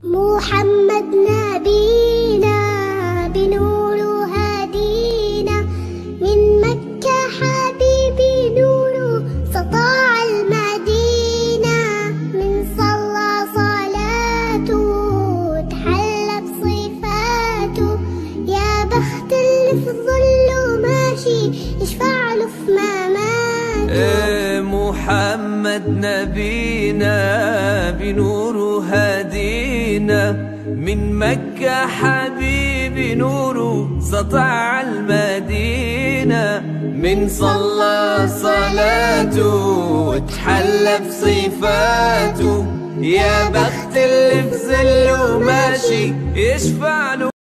محمد نبينا بنور هدينا، من مكة حبيبي نور سطاع المدينة. من صلى صلاته تحلى بصفاته، يا بخت اللي في ظله ماشي يشفع له في مماته. محمد نبينا بنور هدينا، من مكة حبيبي نوره سطع المدينة. من صلى صلاته وتحلى بصفاته، يا بخت اللي في ظله ماشي يشفع له